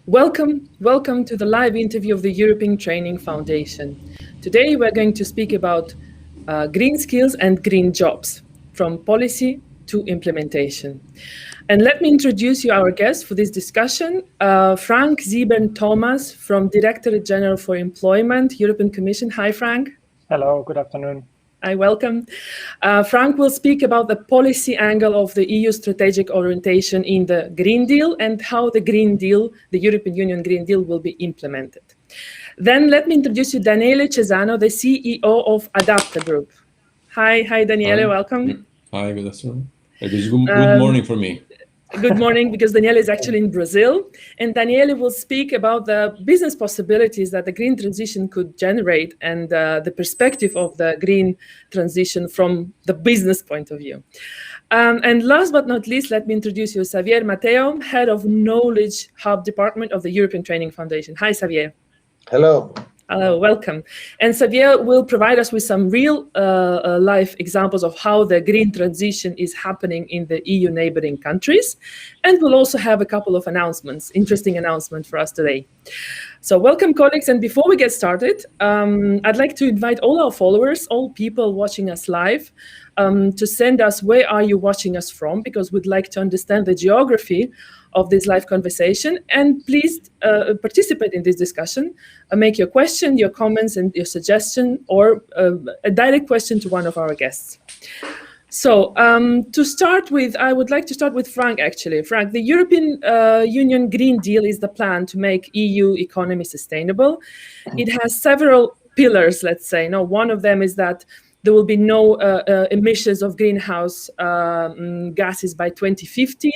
Welcome to the live interview of the European Training Foundation. Today we're going to speak about green skills and green jobs, from policy to implementation. And let me introduce you our guest for this discussion, Frank Siebern-Thomas from Directorate General for Employment, European Commission. Hi, Frank. Hello, good afternoon. I welcome. Frank will speak about the policy angle of the EU strategic orientation in the Green Deal and how the Green Deal, the European Union Green Deal, will be implemented. Then let me introduce you Daniele Cesano, the CEO of ADAPTA Group. Hi, Daniele, Hi. welcome. Hi, good afternoon. It is good morning for me. Good morning, because Daniele is actually in Brazil. And Daniele will speak about the business possibilities that the green transition could generate and the perspective of the green transition from the business point of view. And last but not least, let me introduce you Xavier Matheu, Head of Knowledge Hub Department of the European Training Foundation. Hi, Xavier. Hello. Hello, welcome. And Xavier will provide us with some real life examples of how the green transition is happening in the EU neighboring countries. And we'll also have a couple of announcements, interesting announcements for us today. So welcome, colleagues. And before we get started, I'd like to invite all our followers, all people watching us live, to send us where are you watching us from, because we'd like to understand the geography of this live conversation. And please participate in this discussion. Make your question, your comments, and your suggestion, or a direct question to one of our guests. So to start with, I would like to start with Frank, actually. Frank, the European Union Green Deal is the plan to make EU economy sustainable. It has several pillars, let's say. Now, one of them is that there will be no emissions of greenhouse gases by 2050.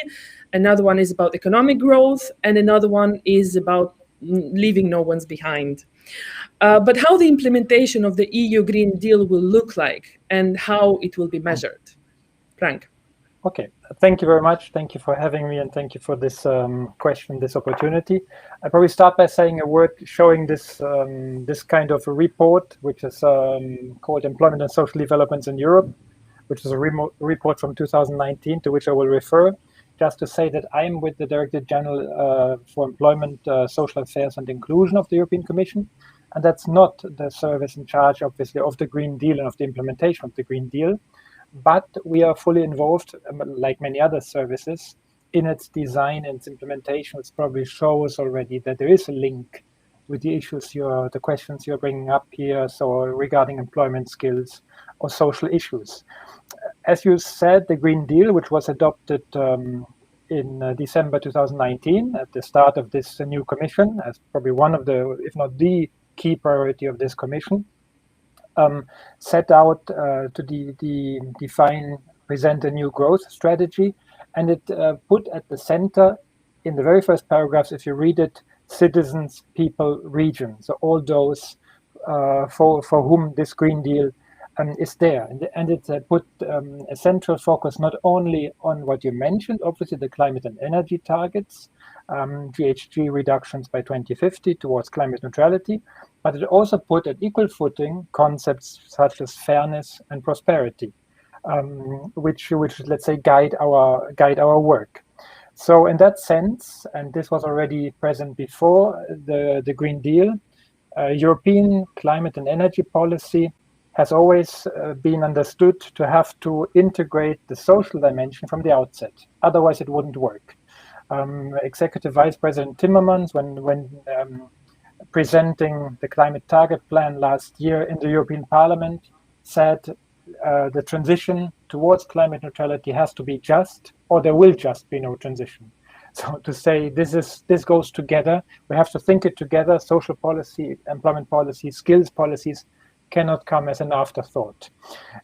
Another one is about economic growth, and another one is about leaving no one's behind. But how the implementation of the EU Green Deal will look like and how it will be measured. Frank. Okay, thank you very much. Thank you for having me, and thank you for this question, this opportunity. I'll probably start by saying a word showing this this kind of a report, which is called Employment and Social Developments in Europe, which is a report from 2019 to which I will refer. Just to say that I'm with the Director General for Employment, Social Affairs and Inclusion of the European Commission. And that's not the service in charge, obviously, of the Green Deal and of the implementation of the Green Deal. But we are fully involved, like many other services, in its design and its implementation. It probably shows already that there is a link with the issues the questions you're bringing up here, so regarding employment skills or social issues. As you said, the Green Deal, which was adopted in December 2019 at the start of this new commission, as probably one of the, if not the key priority of this commission, set out to define, present a new growth strategy, and it put at the center, in the very first paragraphs, if you read it, citizens, people, regions, so all those for whom this Green Deal is there. And it put a central focus not only on what you mentioned, obviously the climate and energy targets, GHG reductions by 2050 towards climate neutrality, but it also put at equal footing concepts such as fairness and prosperity, which let's say guide our work. So in that sense, and this was already present before the Green Deal, European climate and energy policy has always been understood to have to integrate the social dimension from the outset. Otherwise, it wouldn't work. Executive Vice President Timmermans, when presenting the climate target plan last year in the European Parliament, said the transition towards climate neutrality has to be just, or there will just be no transition. So to say this goes together, we have to think it together. Social policy, employment policy, skills policies cannot come as an afterthought.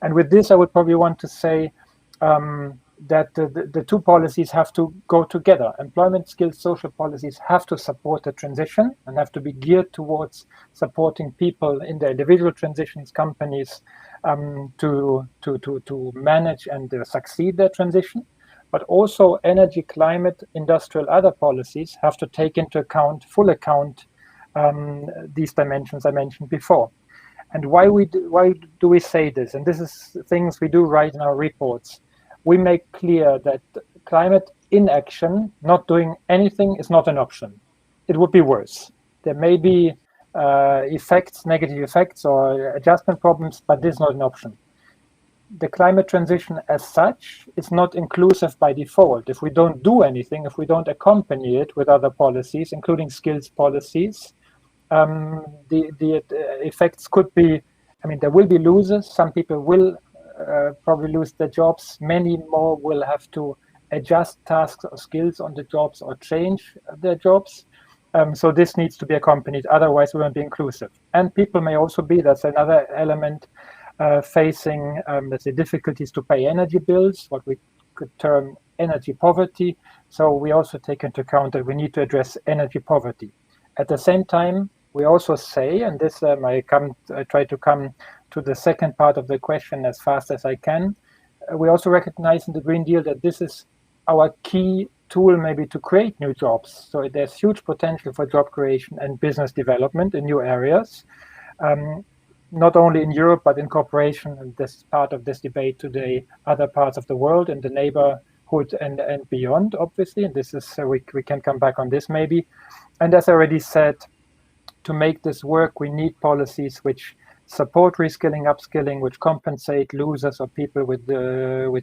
And with this, I would probably want to say that the two policies have to go together. Employment, skills, social policies have to support the transition and have to be geared towards supporting people in their individual transitions, companies, to manage and succeed their transition. But also energy, climate, industrial, other policies have to take into account, full account, these dimensions I mentioned before. And why do we say this? And this is things we do write in our reports. We make clear that climate inaction, not doing anything, is not an option. it would be worse. There may be negative effects or adjustment problems, but this is not an option. The climate transition as such is not inclusive by default. If we don't do anything, if we don't accompany it with other policies, including skills policies, the effects could be, I mean, there will be losers. Some people will probably lose their jobs. Many more will have to adjust tasks or skills on the jobs or change their jobs. So this needs to be accompanied. Otherwise, we won't be inclusive. And people may also be, that's another element, facing, let's say, difficulties to pay energy bills, what we could term energy poverty. So we also take into account that we need to address energy poverty. At the same time, we also say, and this I try to come to the second part of the question as fast as I can. We also recognize in the Green Deal that this is our key tool maybe to create new jobs. So there's huge potential for job creation and business development in new areas, not only in Europe, but in cooperation, and this is part of this debate today, other parts of the world and the neighborhood and beyond, obviously. And this is, we can come back on this maybe. And as I already said, to make this work, we need policies which support reskilling, upskilling, which compensate losers or people with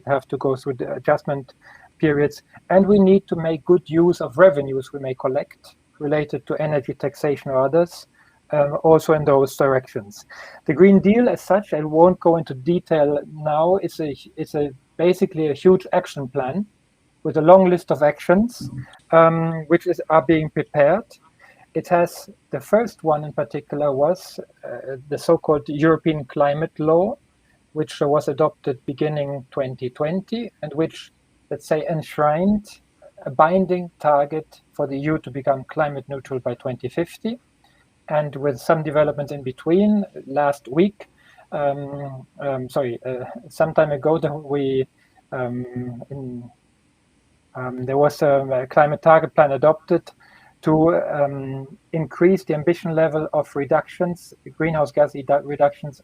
have to go through the adjustment periods. And we need to make good use of revenues we may collect related to energy taxation or others, also in those directions. The Green Deal as such, I won't go into detail now, it's basically a huge action plan with a long list of actions which are being prepared. It has, the first one in particular was the so-called European Climate Law, which was adopted beginning 2020, and which, let's say, enshrined a binding target for the EU to become climate neutral by 2050. And with some developments in between, last week, some time ago, there was a climate target plan adopted to increase the ambition level of reductions, greenhouse gas reductions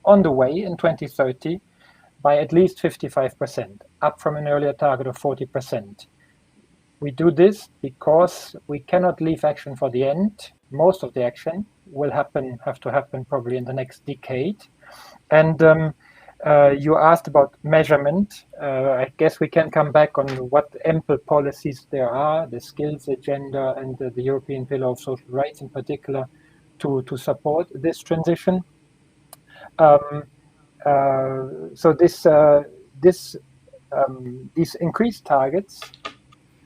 on the way in 2030 by at least 55%, up from an earlier target of 40%. We do this because we cannot leave action for the end. Most of the action will have to happen probably in the next decade. And you asked about measurement. I guess we can come back on what EMPL policies there are, the skills agenda and the European Pillar of Social Rights in particular, to support this transition. So these increased targets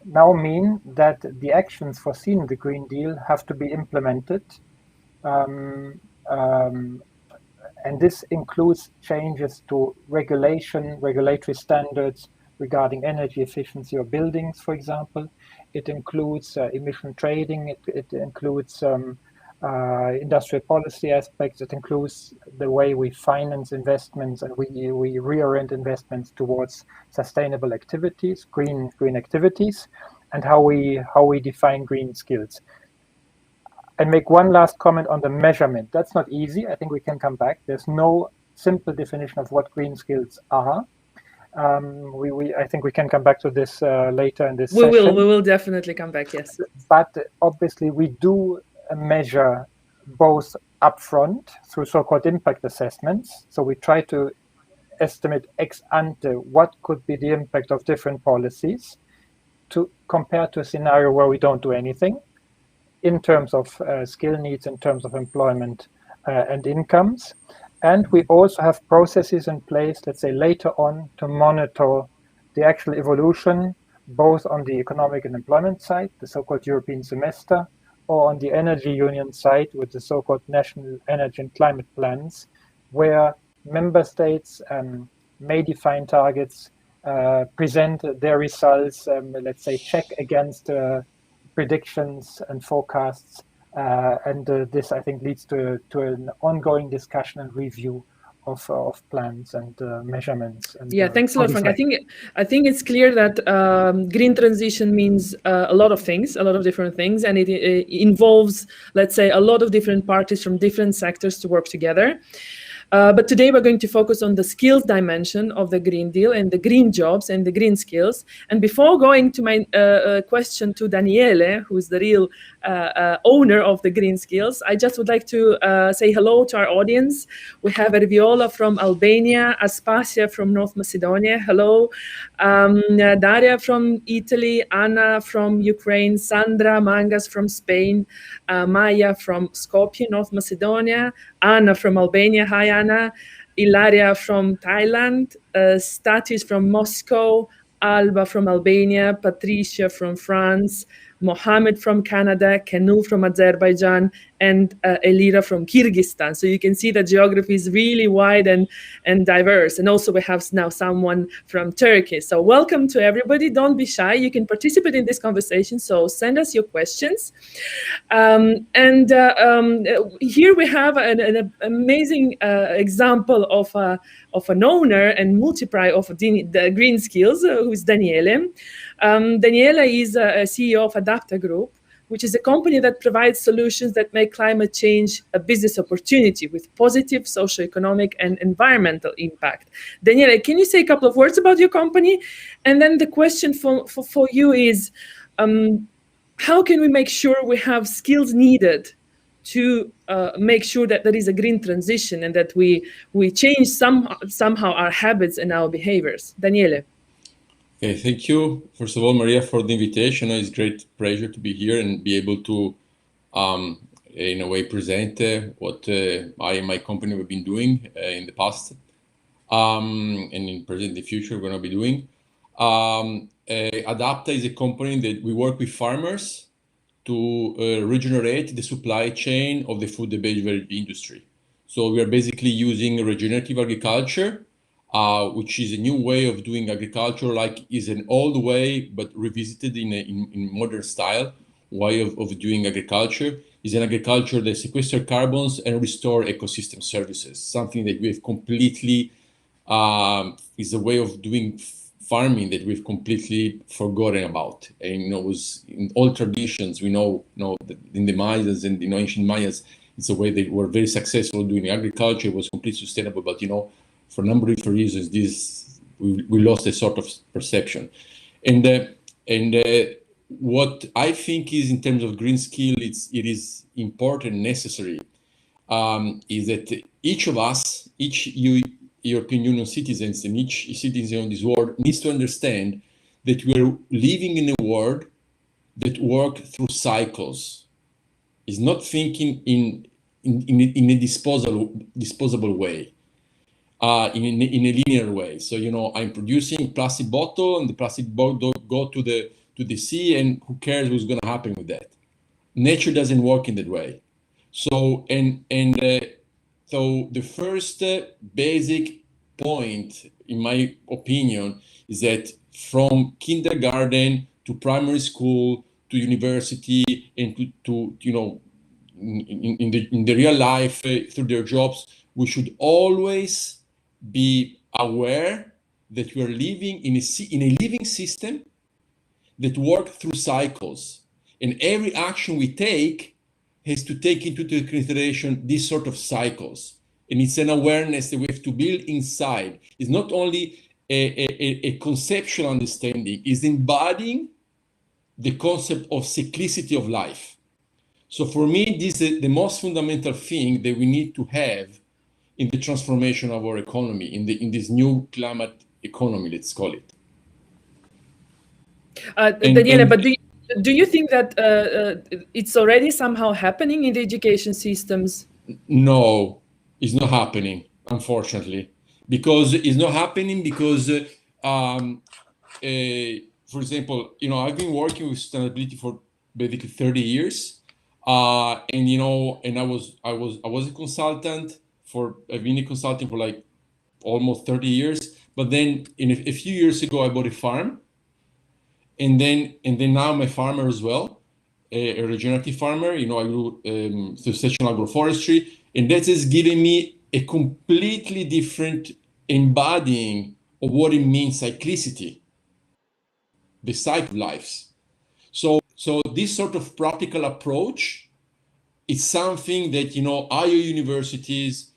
now mean that the actions foreseen in the Green Deal have to be implemented. And this includes changes to regulatory standards regarding energy efficiency of buildings, for example. It includes emission trading. It includes industrial policy aspects. It includes the way we finance investments, and we reorient investments towards sustainable activities, green activities, and how we define green skills. And make one last comment on the measurement. That's not easy. I think we can come back. There's no simple definition of what green skills are. I think we can come back to this later in this session. We will definitely come back, yes. But obviously we do measure both upfront through so-called impact assessments. So we try to estimate ex ante what could be the impact of different policies to compare to a scenario where we don't do anything, in terms of skill needs, in terms of employment and incomes. And we also have processes in place, let's say later on, to monitor the actual evolution, both on the economic and employment side, the so-called European semester, or on the energy union side with the so-called national energy and climate plans, where member states may define targets, present their results, let's say check against predictions and forecasts, and this I think leads to an ongoing discussion and review of plans and measurements. And, yeah, thanks a lot, Frank. I think it's clear that green transition means a lot of things, a lot of different things, and it involves, let's say, a lot of different parties from different sectors to work together. But today we're going to focus on the skills dimension of the Green Deal and the green jobs and the green skills. And before going to my question to Daniele, who's the real owner of the Green Skills. I just would like to say hello to our audience. We have Erviola from Albania, Aspasia from North Macedonia, hello, Daria from Italy, Anna from Ukraine, Sandra Mangas from Spain, Maya from Skopje, North Macedonia, Anna from Albania, hi Anna, Ilaria from Thailand, Statis from Moscow, Alba from Albania, Patricia from France, Mohammed from Canada, Kanu from Azerbaijan, and Elira from Kyrgyzstan. So you can see the geography is really wide and diverse. And also we have now someone from Turkey. So welcome to everybody. Don't be shy. You can participate in this conversation. So send us your questions. Here we have an amazing example of an owner and multiplier of the Green Skills, who is Daniele. Daniele is a CEO of ADAPTA Group, which is a company that provides solutions that make climate change a business opportunity with positive socioeconomic and environmental impact. Daniele, can you say a couple of words about your company? And then the question for you is, how can we make sure we have skills needed to make sure that there is a green transition and that we change somehow our habits and our behaviors? Daniele. Okay, thank you, first of all, Maria, for the invitation. It's a great pleasure to be here and be able to, in a way, present what I and my company have been doing in the past, and in present, the future, we're going to be doing. ADAPTA is a company that we work with farmers to regenerate the supply chain of the food and beverage industry. So we are basically using regenerative agriculture, which is a new way of doing agriculture, like is an old way, but revisited in modern style way of doing agriculture. Is an agriculture that sequesters carbons and restore ecosystem services, something that we have completely, is a way of doing farming that we've completely forgotten about. And was in all traditions, we know that in the Mayas and ancient Mayas, it's a way they were very successful doing agriculture. It was completely sustainable, but for a number of reasons, we lost a sort of perception. And what I think is, in terms of green skill, it is important, necessary, is that each of us, each European Union citizens and each citizen of this world needs to understand that we are living in a world that works through cycles. It's not thinking in a disposable way. In a linear way. So I'm producing plastic bottle, and the plastic bottle go to the sea, and who cares what's going to happen with that? Nature doesn't work in that way. So so the first basic point, in my opinion, is that from kindergarten to primary school to university and to in the real life through their jobs, we should always be aware that we are living in a living system that works through cycles, and every action we take has to take into consideration these sort of cycles. And it's an awareness that we have to build inside. It's not only a conceptual understanding, it's embodying the concept of cyclicity of life. So for me, this is the most fundamental thing that we need to have in the transformation of our economy, in this new climate economy, let's call it. Daniele, but do you think that it's already somehow happening in the education systems? No, it's not happening, unfortunately. Because it's not happening because, for example, I've been working with sustainability for basically 30 years. And I was a consultant. I've been a consultant for like almost 30 years, but then a few years ago I bought a farm, and then now I'm a farmer as well, a regenerative farmer. I do sustainable agroforestry, and that is giving me a completely different embodying of what it means cyclicity, the cycle of lives. So this sort of practical approach is something that our universities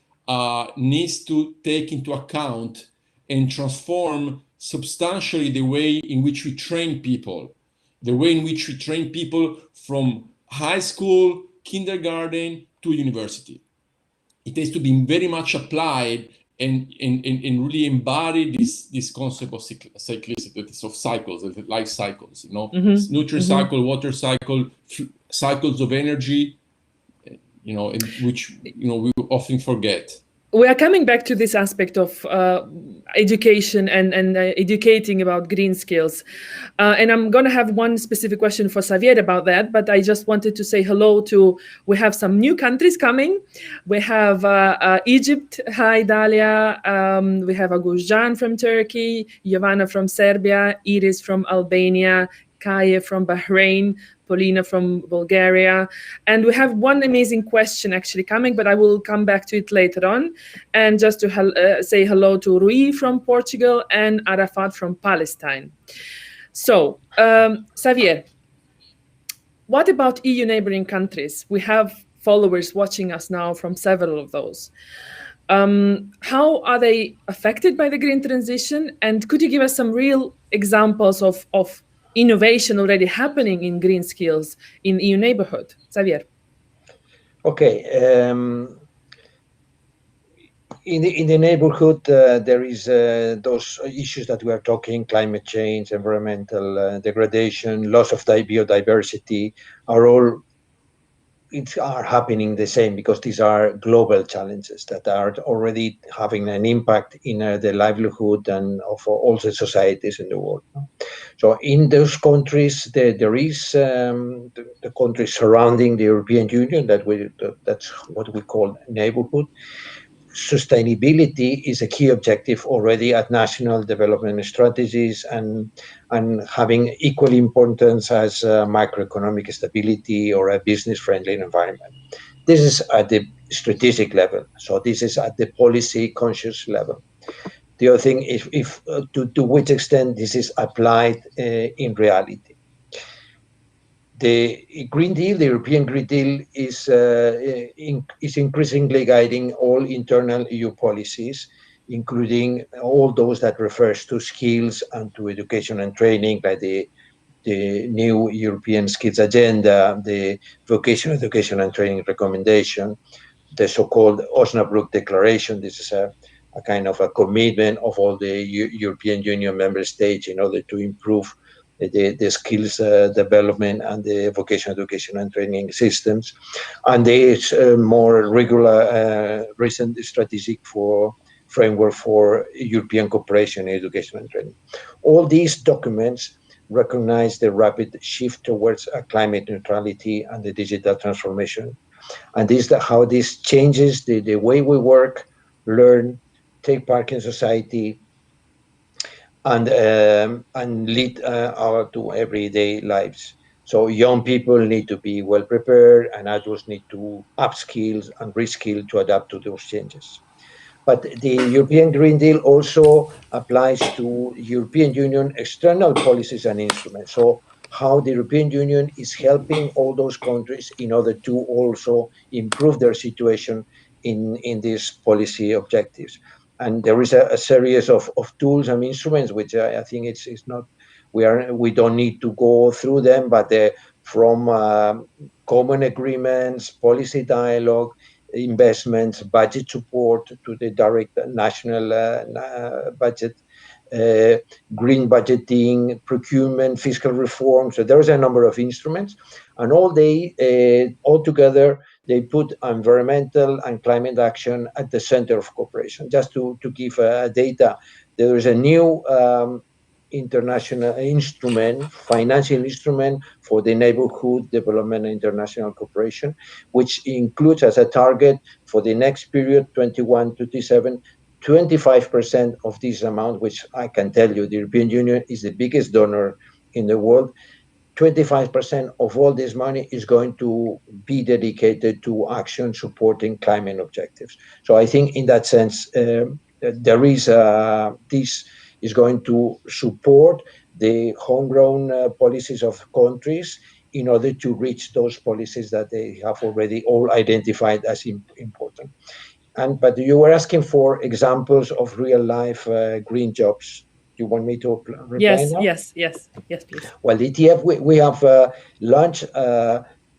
needs to take into account and transform substantially the way in which we train people, from high school, kindergarten to university. It has to be very much applied and really embody this concept of cyclicity, of cycles, of life cycles, nutrient cycle, water cycle, cycles of energy, which we often forget. We are coming back to this aspect of education and educating about green skills. And I'm going to have one specific question for Xavier about that, but I just wanted to say hello to, we have some new countries coming. We have Egypt. Hi, Dalia. We have Aguzjan from Turkey, Giovanna from Serbia, Iris from Albania, Kaya from Bahrain, Polina from Bulgaria. And we have one amazing question actually coming, but I will come back to it later on. And just to say hello to Rui from Portugal and Arafat from Palestine. So, Xavier, what about EU neighboring countries? We have followers watching us now from several of those. How are they affected by the green transition? And could you give us some real examples of innovation already happening in green skills in EU neighborhood? Xavier. Okay. In the neighborhood, there is those issues that we are talking: climate change, environmental degradation, loss of biodiversity, are happening the same, because these are global challenges that are already having an impact in the livelihood and of all the societies in the world. So in those countries, there is the countries surrounding the European Union, that's what we call neighborhood. Sustainability is a key objective already at national development strategies, and having equal importance as macroeconomic stability or a business-friendly environment. This is at the strategic level. So this is at the policy conscious level. The other thing is to which extent this is applied in reality. The Green Deal, the European Green Deal, is increasingly guiding all internal EU policies, including all those that refers to skills and to education and training, like the new European Skills Agenda, the Vocational Education and Training Recommendation, the so-called Osnabrück Declaration. This is a kind of a commitment of all the European Union member states in order to improve the skills development and the vocational education and training systems. And there's more regular recent strategic framework for European cooperation in education and training. All these documents recognize the rapid shift towards climate neutrality and the digital transformation. And this is how this changes the way we work, learn, take part in society, and lead our to everyday lives. So young people need to be well prepared, and adults need to upskill and reskill to adapt to those changes. But the European Green Deal also applies to European Union external policies and instruments. So how the European Union is helping all those countries in order to also improve their situation in these policy objectives. And there is a series of tools and instruments, which I think it's not, we don't need to go through them, but from common agreements, policy dialogue, investments, budget support to the direct national budget, green budgeting, procurement, fiscal reform. So there's a number of instruments, and all together they put environmental and climate action at the center of cooperation. Just to give data, there is a new international instrument, financial instrument for the neighborhood development and international cooperation, which includes as a target for the next period, 21-27, 25% of this amount, which I can tell you, the European Union is the biggest donor in the world. 25% of all this money is going to be dedicated to action supporting climate objectives. So I think in that sense, there is this is going to support the homegrown policies of countries in order to reach those policies that they have already all identified as important. But you were asking for examples of real life green jobs. You want me to reply now? Yes, please. Well, ETF, we have launched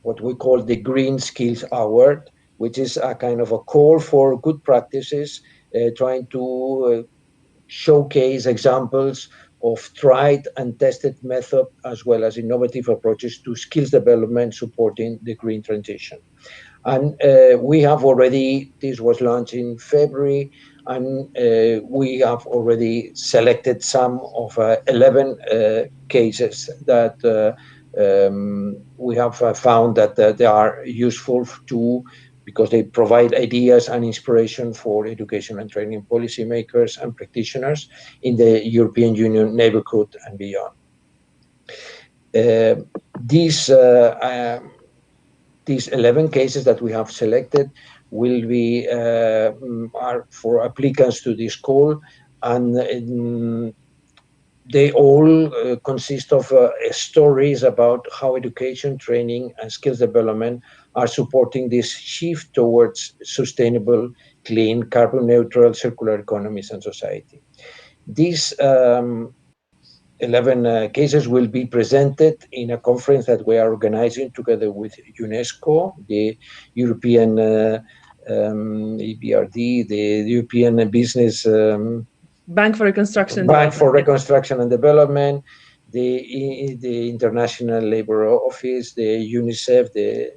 what we call the Green Skills Award, which is a kind of a call for good practices, trying to showcase examples of tried and tested method as well as innovative approaches to skills development supporting the green transition. And we have already, this was launched in February, and we have already selected some of 11 cases that we have found that they are useful to, because they provide ideas and inspiration for education and training policymakers and practitioners in the European Union neighborhood and beyond. These 11 cases that we have selected will be are for applicants to this call, and they all consist of stories about how education, training, and skills development are supporting this shift towards sustainable, clean, carbon neutral, circular economies and society. These 11 cases will be presented in a conference that we are organizing together with UNESCO, the European EBRD, the European Business Bank for Reconstruction and Development, the International Labor Office, the UNICEF, the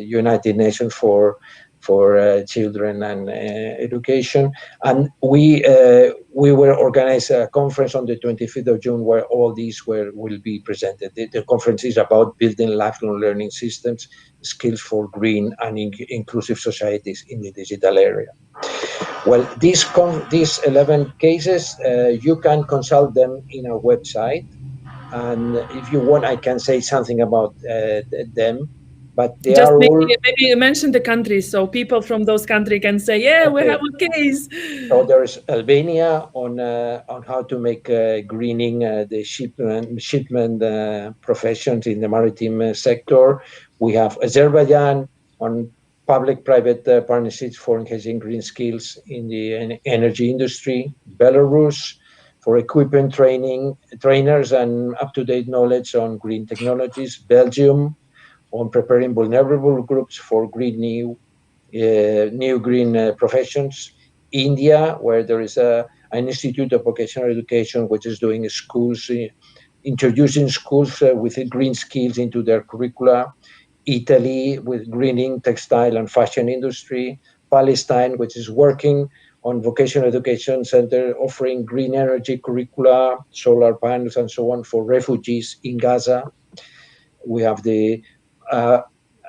United Nations for children and education, and we will organize a conference on the 25th of June where all these will be presented. The conference is about building lifelong learning systems, skills for green and inclusive societies in the digital area. Well, these 11 cases, you can consult them in our website, and if you want, I can say something about them. But they just are maybe you mention the countries so people from those countries can say, yeah, okay, we have a case. So there's Albania on how to make greening the shipment professions in the maritime sector. We have Azerbaijan on public-private partnerships for engaging green skills in the energy industry. Belarus for equipment trainers and up-to-date knowledge on green technologies. Belgium on preparing vulnerable groups for new green professions. India, where there is an Institute of Vocational Education which is doing schools, introducing schools with green skills into their curricula. Italy with greening textile and fashion industry. Palestine, which is working on vocational education center offering green energy curricula, solar panels and so on for refugees in Gaza. We have a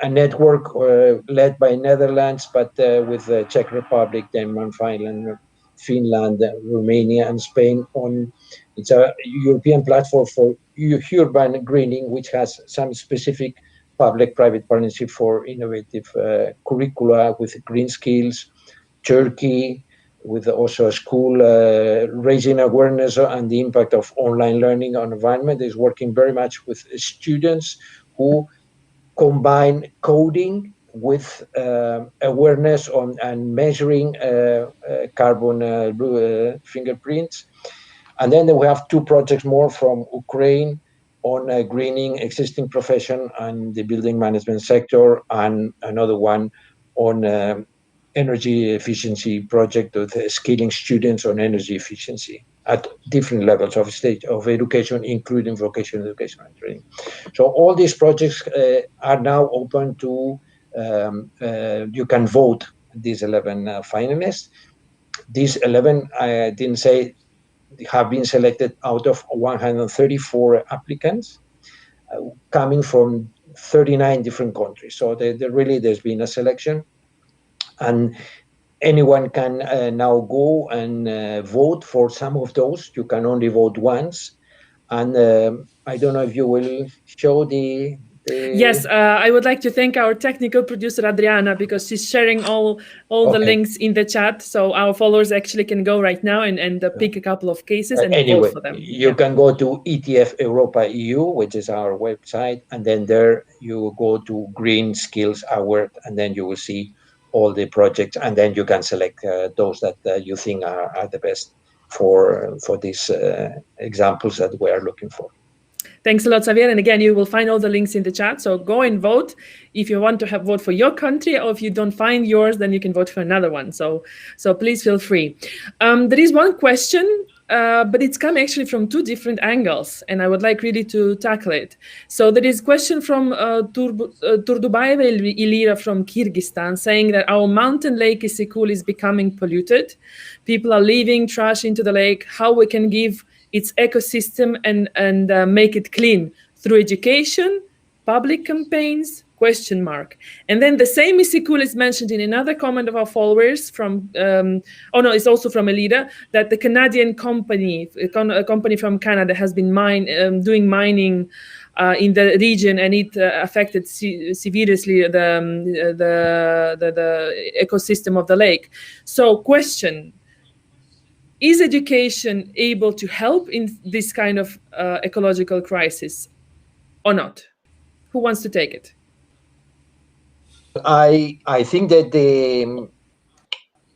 network led by Netherlands, but with the Czech Republic, Denmark, Finland, Romania, and Spain. It's a European platform for urban greening, which has some specific public-private partnership for innovative curricula with green skills. Turkey, with also a school raising awareness and the impact of online learning on environment, is working very much with students who combine coding with awareness on and measuring carbon fingerprints. And then we have 2 projects more from Ukraine on greening existing profession and the building management sector, and another one on energy efficiency project with skilling students on energy efficiency at different levels of stage of education, including vocational education and training. So all these projects are now open to, you can vote these 11 finalists. These 11, I didn't say, have been selected out of 134 applicants coming from 39 different countries. So there's been a selection, and anyone can now go and vote for some of those. You can only vote once. And I don't know if you will show the... Yes, I would like to thank our technical producer, Adriana, because she's sharing all the links in the chat. So our followers actually can go right now and pick a couple of cases and vote for them. You can go to ETF Europa EU, which is our website. And then there you go to Green Skills Award, and then you will see all the projects. And then you can select those that you think are the best for these examples that we are looking for. Thanks a lot, Xavier. And again, you will find all the links in the chat. So go and vote. If you want to vote for your country, or if you don't find yours, then you can vote for another one. So please feel free. There is one question, but it's come actually from two different angles, and I would like really to tackle it. So there is a question from Turdubaeva Ilira from Kyrgyzstan, saying that our mountain lake Isyk-Kul is becoming polluted. People are leaving trash into the lake. How we can give its ecosystem and make it clean through education, public campaigns, ? And then the same Isyk-Kul is mentioned in another comment of our followers from, it's also from Elida, that the Canadian company, a company from Canada, has been doing mining in the region, and it affected severely the ecosystem of the lake. So question, is education able to help in this kind of ecological crisis or not? Who wants to take it? I think that the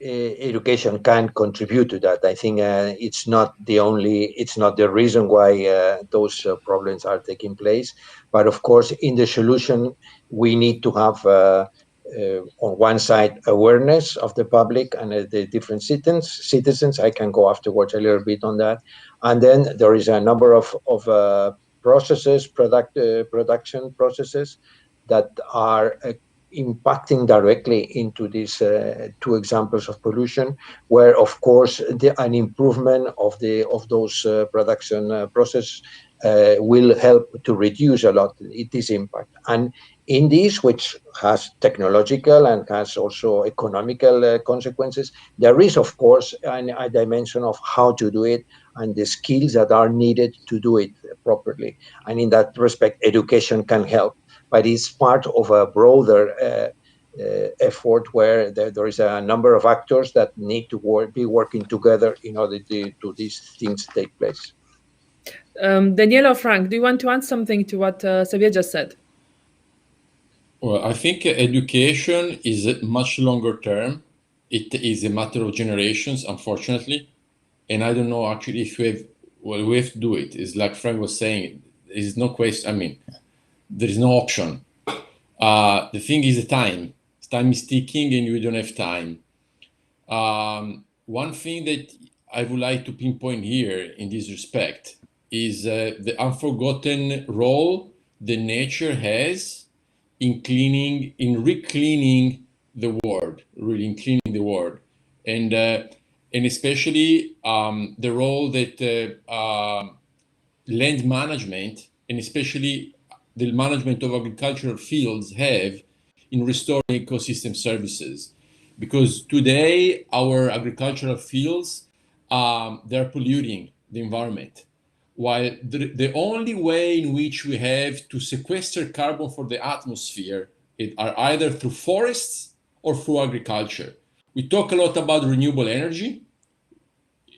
education can contribute to that. I think it's not the reason why those problems are taking place. But of course, in the solution, we need to have on one side awareness of the public and the different citizens. I can go afterwards a little bit on that. And then there is a number of processes, production processes that are impacting directly into these two examples of pollution, where of course an improvement of those production process will help to reduce a lot this impact. And in this, which has technological and has also economical consequences, there is of course a dimension of how to do it and the skills that are needed to do it properly. And in that respect, education can help. But it's part of a broader effort where there is a number of actors that need to be working together in order to these things take place. Daniele or Frank, do you want to add something to what Xavier just said? Well, I think education is much longer term. It is a matter of generations, unfortunately. And I don't know actually if we have to do it. It's like Frank was saying, there is no question. I mean, there is no option. The thing is the time. Time is ticking and we don't have time. One thing that I would like to pinpoint here in this respect is the unforgotten role that nature has in recleaning the world, really in cleaning the world. And especially the role that land management and especially the management of agricultural fields have in restoring ecosystem services. Because today our agricultural fields, they're polluting the environment. While the only way in which we have to sequester carbon for the atmosphere are either through forests or through agriculture. We talk a lot about renewable energy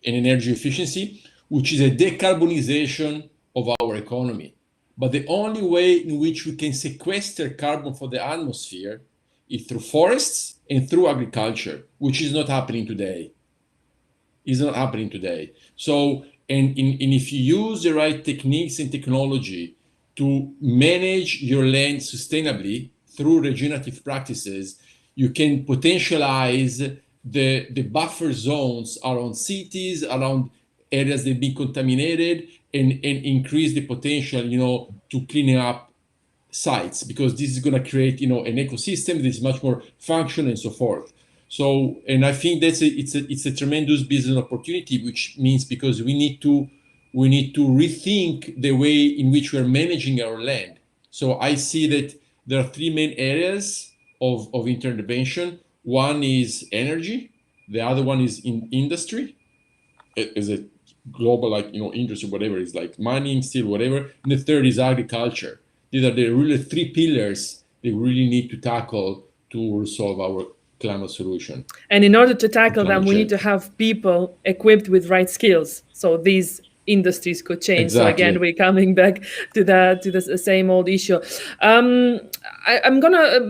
and energy efficiency, which is a decarbonization of our economy. But the only way in which we can sequester carbon for the atmosphere is through forests and through agriculture, which is not happening today. It's not happening today. So, and if you use the right techniques and technology to manage your land sustainably through regenerative practices, you can potentialize the buffer zones around cities, around areas that have been contaminated, and increase the potential, to clean up sites, because this is going to create, an ecosystem that is much more functional and so forth. So, and I think it's a tremendous business opportunity, which means because we need to rethink the way in which we are managing our land. So I see that there are three main areas of intervention. One is energy, the other one is in industry, is a global industry, whatever, is like mining, steel, whatever, and the third is agriculture. These are the really three pillars that we really need to tackle to resolve our climate solution. And in order to tackle them, we need to have people equipped with right skills. So these industries could change. Exactly. So again, we're coming back to the same old issue. I'm gonna,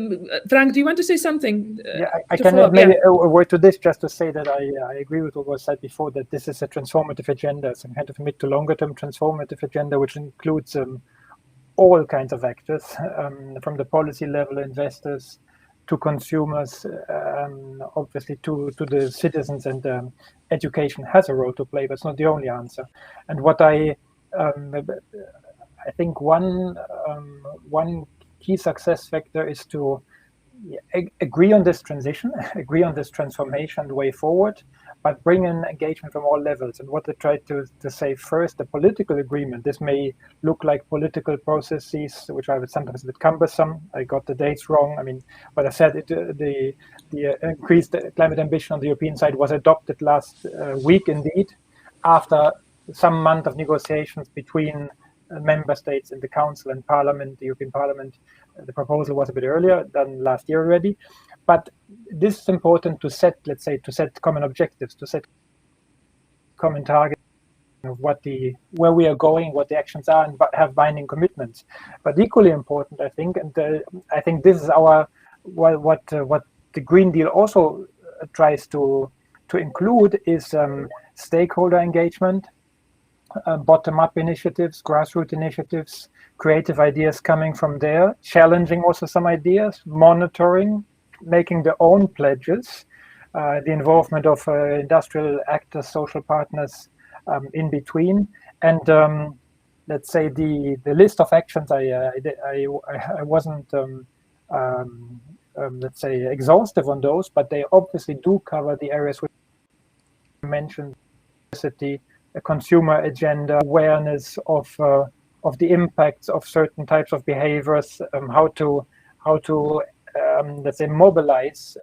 Frank, do you want to say something? Yeah, I can add maybe a word to this, just to say that I agree with what was said before, that this is a transformative agenda, some kind of mid to longer term transformative agenda, which includes all kinds of actors, from the policy level, investors, to consumers, obviously to the citizens, and education has a role to play, but it's not the only answer. And what I think one key success factor is to agree on this transition, agree on this transformation, the way forward, but bring in engagement from all levels. And what I tried to say first, the political agreement. This may look like political processes, which are sometimes a bit cumbersome. I got the dates wrong. I mean, what I said, the increased climate ambition on the European side was adopted last week, indeed, after some month of negotiations between member states in the Council and Parliament, the European Parliament. The proposal was a bit earlier than last year already, but this is important to set, let's say, to set common objectives, to set common targets of where we are going, what the actions are, and have binding commitments. But equally important, I think, and I think this is what the Green Deal also tries to include is stakeholder engagement. Bottom-up initiatives, grassroots initiatives, creative ideas coming from there, challenging also some ideas, monitoring, making their own pledges, the involvement of industrial actors, social partners in between, and let's say the list of actions I wasn't let's say exhaustive on those, but they obviously do cover the areas we mentioned: diversity, a consumer agenda, awareness of the impacts of certain types of behaviors, how to let's say mobilize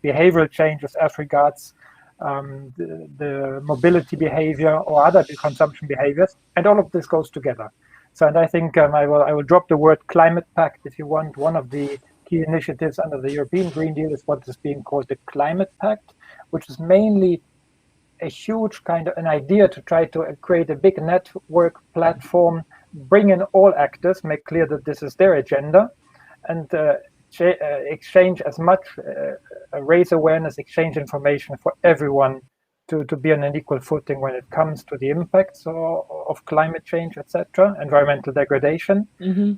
behavioral changes as regards the mobility behavior or other consumption behaviors, and all of this goes together. So, and I think I will drop the word climate pact if you want. One of the key initiatives under the European Green Deal is what is being called the climate pact, which is mainly a huge kind of an idea to try to create a big network platform, bring in all actors, make clear that this is their agenda, and exchange as much, raise awareness, exchange information for everyone to be on an equal footing when it comes to the impacts of climate change, etc., environmental degradation,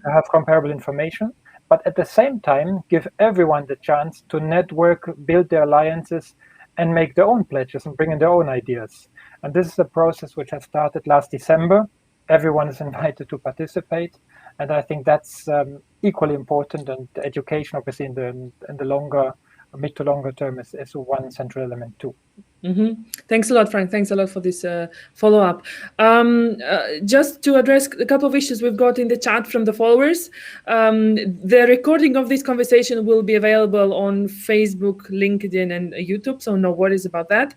have comparable information, but at the same time give everyone the chance to network, build their alliances, and make their own pledges and bring in their own ideas. And this is a process which has started last December. Everyone is invited to participate. And I think that's equally important. And education, obviously, in the longer, mid to longer term is one central element too. Thanks a lot, Frank. Thanks a lot for this follow-up. Just to address a couple of issues we've got in the chat from the followers. The recording of this conversation will be available on Facebook, LinkedIn, and YouTube, so no worries about that.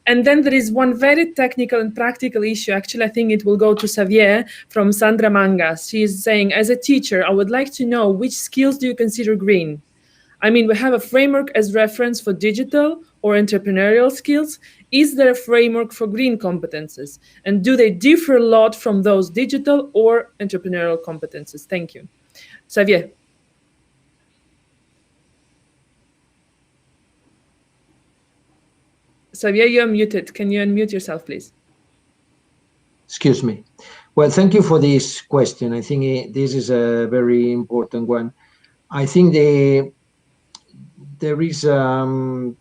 And then there is one very technical and practical issue. Actually, I think it will go to Xavier from Sandra Mangas. She is saying, as a teacher, I would like to know which skills do you consider green? I mean, we have a framework as reference for digital or entrepreneurial skills. Is there a framework for green competences? And do they differ a lot from those digital or entrepreneurial competences? Thank you. Xavier. Xavier, you're muted. Can you unmute yourself, please? Excuse me. Well, thank you for this question. I think this is a very important one. I think there is the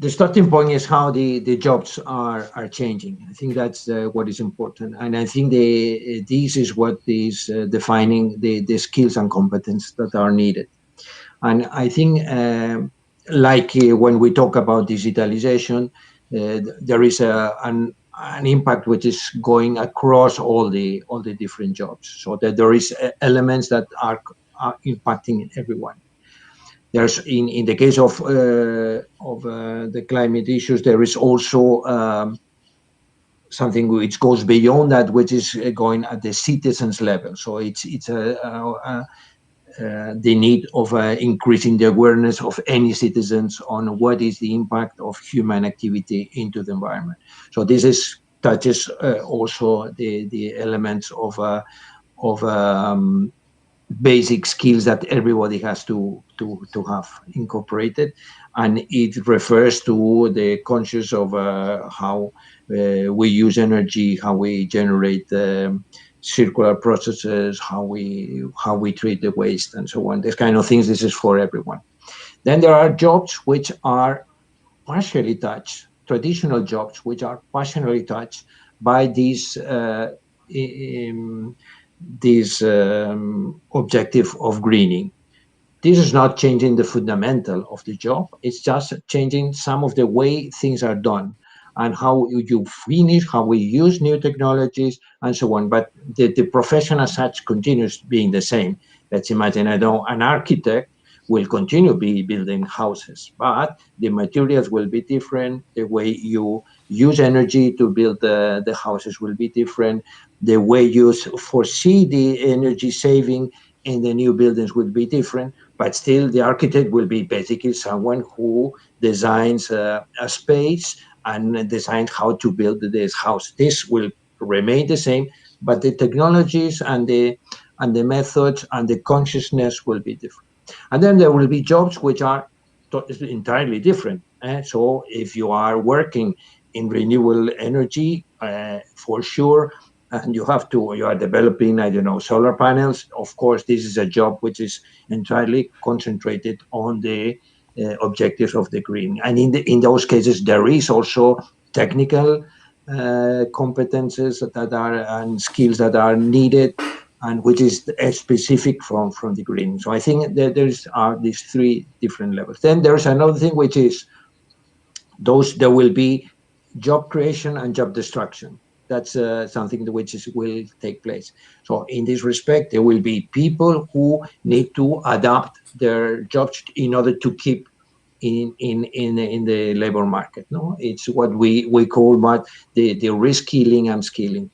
starting point is how the jobs are changing. I think that's what is important, and I think this is what is defining the skills and competence that are needed. And I think, like when we talk about digitalization, there is an impact which is going across all the different jobs, so that there is elements that are impacting everyone. There's in the case of the climate issues, there is also something which goes beyond that, which is going at the citizens level. So it's the need of increasing the awareness of any citizens on what is the impact of human activity into the environment. So this touches also the elements of basic skills that everybody has to have incorporated, and it refers to the conscious of how we use energy, how we generate circular processes, how we treat the waste, and so on. This kind of things. This is for everyone. Then there are jobs which are partially touched, traditional jobs which are partially touched by these objective of greening. This is not changing the fundamental of the job. It's just changing some of the way things are done and how you finish, how we use new technologies, and so on. But the profession as such continues being the same. Let's imagine, I know, an architect will continue be building houses, but the materials will be different. The way you use energy to build the houses will be different. The way you foresee the energy saving in the new buildings will be different, but still the architect will be basically someone who designs a space and designs how to build this house. This will remain the same, but the technologies and the methods and the consciousness will be different. And then there will be jobs which are entirely different. So if you are working in renewable energy, for sure, and you are developing, I don't know, solar panels, of course, this is a job which is entirely concentrated on the objectives of the green. And in those cases, there is also technical competences that are and skills that are needed, and which is specific from the green. So I think that are these three different levels. Then there's another thing, which is there will be job creation and job destruction. That's something which will take place. So in this respect, there will be people who need to adapt their jobs in order to keep in the labor market. No, it's what we call the reskilling and skilling.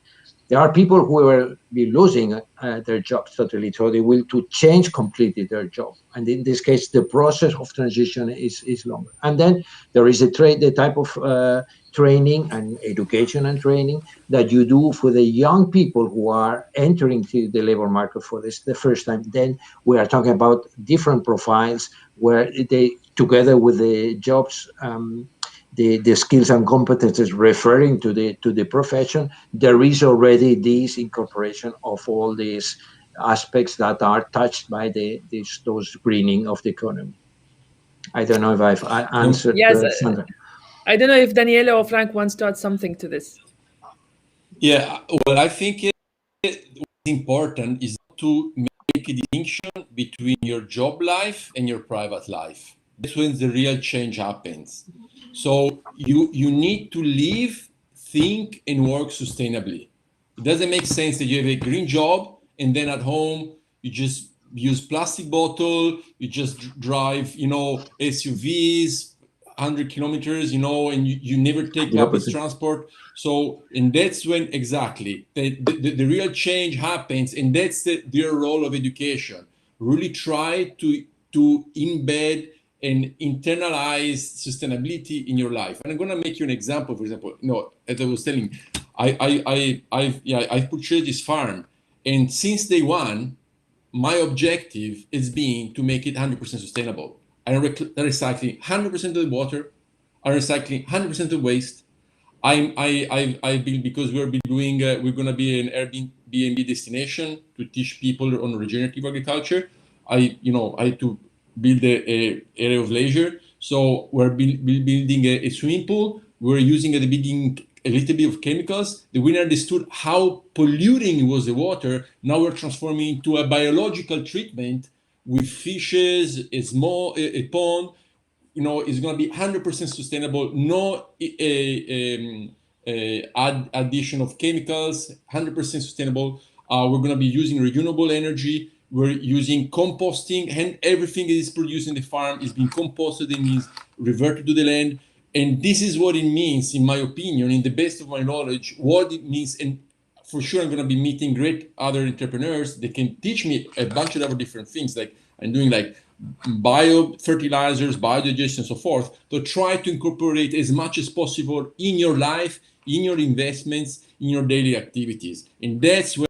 There are people who will be losing their jobs totally, so they will to change completely their job. And in this case, the process of transition is longer. And then there is the type of training and education and training that you do for the young people who are entering the labor market for the first time. Then we are talking about different profiles where they, together with the jobs, the skills and competences referring to the profession, there is already this incorporation of all these aspects that are touched by those greening of the economy. I don't know if I've answered. Yes, Sandra. I don't know if Daniele or Frank wants to add something to this. Yeah, well, I think what's important is to make a distinction between your job life and your private life. That's when the real change happens. So you need to live, think, and work sustainably. It doesn't make sense that you have a green job and then at home you just use plastic bottle, you just drive, SUVs, 100 kilometers, and you never take public transport. So, and that's when exactly the real change happens, and that's their role of education. Really try to embed and internalize sustainability in your life. And I'm going to make you an example. For example, as I was telling, I've purchased this farm, and since day one, my objective is being to make it 100% sustainable. I'm recycling 100% of the water. I'm recycling 100% of the waste. Because we're going to be an Airbnb destination to teach people on regenerative agriculture. I had to build a area of leisure. So we're building a swimming pool. We're using at the beginning a little bit of chemicals. The winner understood how polluting was the water. Now we're transforming into a biological treatment with fishes, a pond. It's going to be 100% sustainable. No addition of chemicals. 100% sustainable. We're going to be using renewable energy. We're using composting, and everything that is produced in the farm is being composted and is reverted to the land. And this is what it means, in my opinion, in the best of my knowledge, what it means. And for sure, I'm going to be meeting great other entrepreneurs that can teach me a bunch of other different things. Like I'm doing biofertilizers, biodigestion, and so forth, to try to incorporate as much as possible in your life, in your investments, in your daily activities. And that's when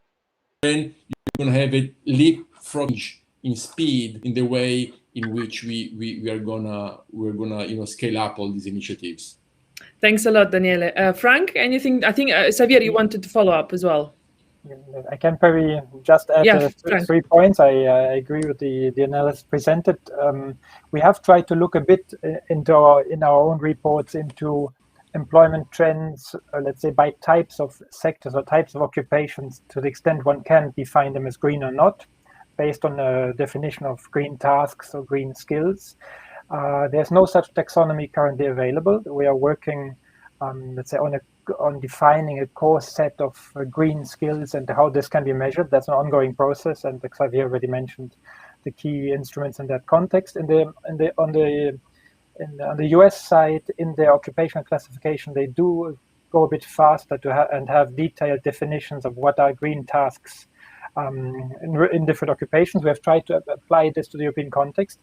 you going to have a leapfrog in speed in the way in which we're gonna scale up all these initiatives. Thanks a lot, Daniele. Frank, anything? I think Xavier, you wanted to follow up as well. I can probably just add 3 points. I agree with the analysis presented. We have tried to look a bit in our own reports into employment trends, let's say by types of sectors or types of occupations, to the extent one can define them as green or not, based on a definition of green tasks or green skills. There's no such taxonomy currently available. We are working, let's say, on defining a core set of green skills and how this can be measured. That's an ongoing process, and Xavier already mentioned the key instruments in that context. On the US side, in their occupational classification, they do go a bit faster and have detailed definitions of what are green tasks in different occupations. We have tried to apply this to the European context.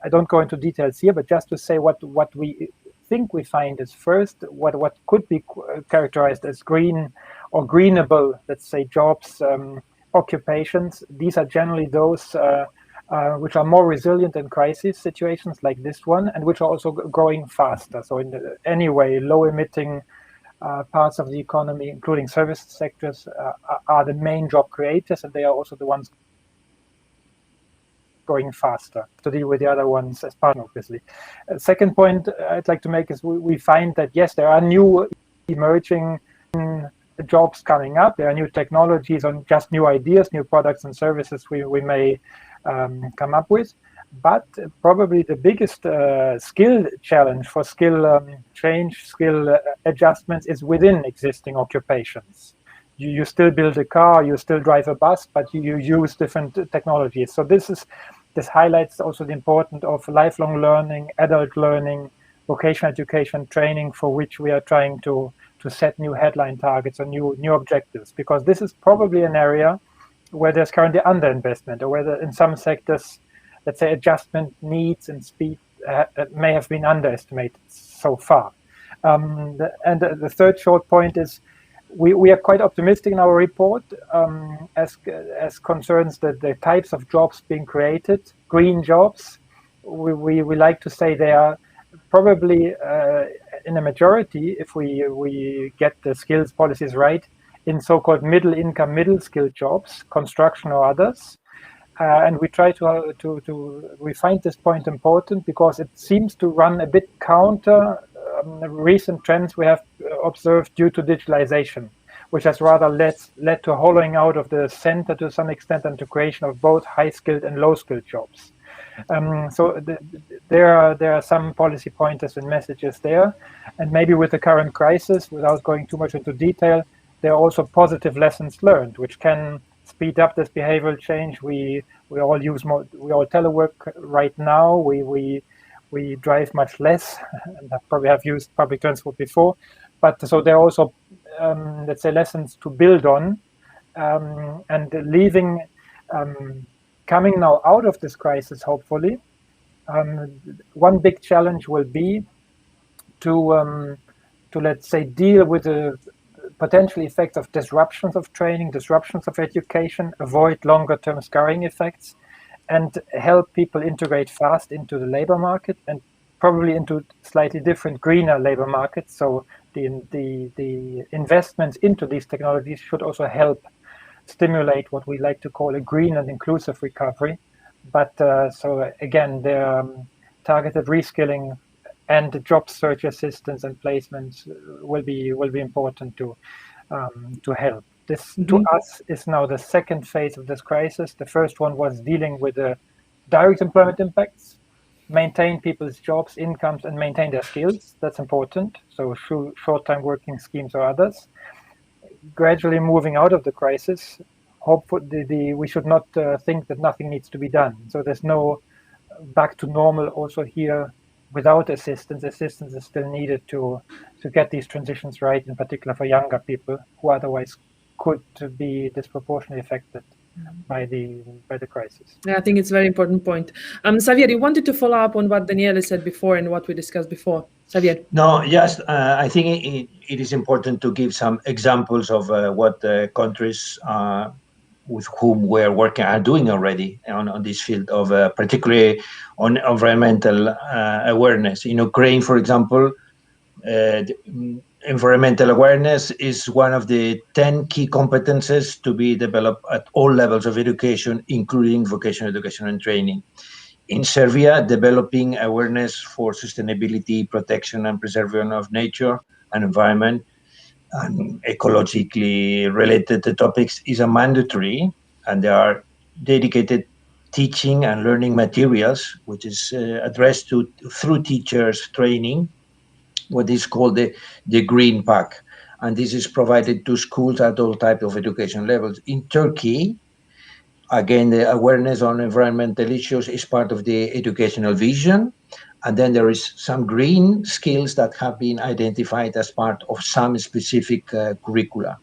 I don't go into details here, but just to say what we think we find is first, what could be characterized as green or greenable, let's say, jobs, occupations. These are generally those which are more resilient in crisis situations like this one, and which are also growing faster. So anyway, low emitting parts of the economy, including service sectors, are the main job creators, and they are also the ones going faster to deal with the other ones as partner, obviously. Second point I'd like to make is we find that, yes, there are new emerging jobs coming up. There are new technologies and just new ideas, new products and services we may come up with. But probably the biggest skill challenge for skill change, skill adjustments is within existing occupations. You still build a car, you still drive a bus, but you use different technologies. So this highlights also the importance of lifelong learning, adult learning, vocational education training, for which we are trying to set new headline targets or new objectives, because this is probably an area where there's currently underinvestment, or where in some sectors, let's say, adjustment needs and speed may have been underestimated so far. And the third short point is we are quite optimistic in our report as concerns the types of jobs being created, green jobs. We like to say they are probably in a majority, if we get the skills policies right, in so-called middle income, middle skilled jobs, construction or others. And we try we find this point important because it seems to run a bit counter recent trends we have observed due to digitalization, which has rather led to hollowing out of the center to some extent and to creation of both high-skilled and low-skilled jobs. So there are some policy pointers and messages there, and maybe with the current crisis, without going too much into detail, there are also positive lessons learned, which can speed up this behavioral change. We all telework right now. We drive much less, and probably have used public transport before. But so there are also, let's say, lessons to build on, and leaving, coming now out of this crisis, hopefully. One big challenge will be to let's say, deal with the potential effects of disruptions of training, disruptions of education, avoid longer-term scarring effects, and help people integrate fast into the labor market and probably into slightly different, greener labor markets. So the investments into these technologies should also help stimulate what we like to call a green and inclusive recovery. But so again, the targeted reskilling and job search assistance and placements will be important to help. This to us is now the second phase of this crisis. The first one was dealing with the direct employment impacts, maintain people's jobs, incomes, and maintain their skills. That's important. So short-time working schemes or others. Gradually moving out of the crisis, hopefully we should not think that nothing needs to be done. So there's no back to normal also here without assistance. Assistance is still needed to get these transitions right, in particular for younger people who otherwise could be disproportionately affected by the crisis. Yeah, I think it's a very important point. Xavier, you wanted to follow up on what Daniele said before and what we discussed before. Xavier. No, just I think it is important to give some examples of what countries with whom we're working are doing already on this field of particularly on environmental awareness. In Ukraine, for example, environmental awareness is one of the 10 key competences to be developed at all levels of education, including vocational education and training. In Serbia, developing awareness for sustainability, protection, and preservation of nature and environment and ecologically related topics is a mandatory, and there are dedicated teaching and learning materials, which is addressed through teachers training, what is called the Green Pack. And this is provided to schools at all types of education levels. In Turkey, again, the awareness on environmental issues is part of the educational vision. And then there is some green skills that have been identified as part of some specific curricula.